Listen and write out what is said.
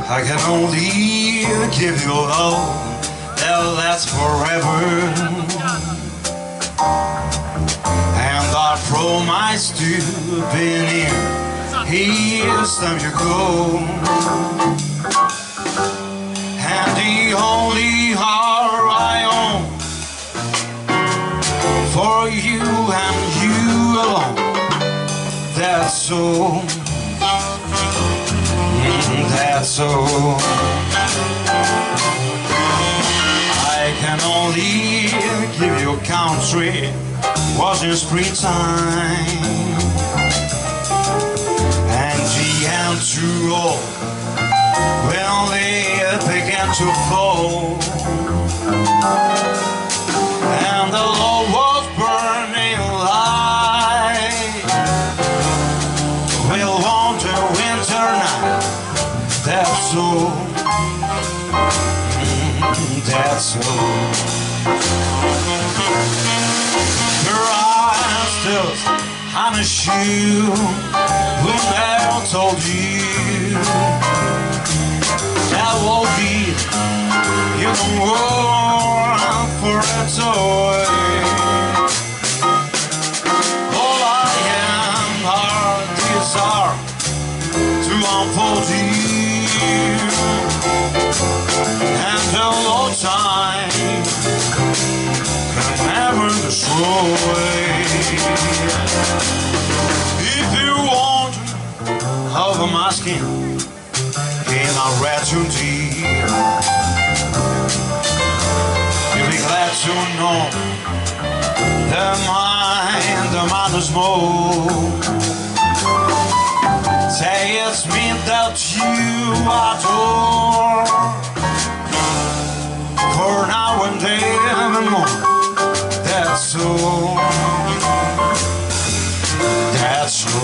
I can only give you love that lasts forever, and I promise to be near each time you go. And the only heart I own for you and you alone. That's so. That's so. I can only give you country was in springtime, and the end to all when they began to fall, and the Lord was burning light. We'll want a winter night. That's so. That's so. Your eyes still on a shoe who never told you that will be you don't work for a toy. All I am are desire to unfold you, and the Lord time can never destroy. If you want over my skin in a red too deep, you'll be glad to know the mind is more. Say it's me that you adore, for now and evermore. That's so. That's true.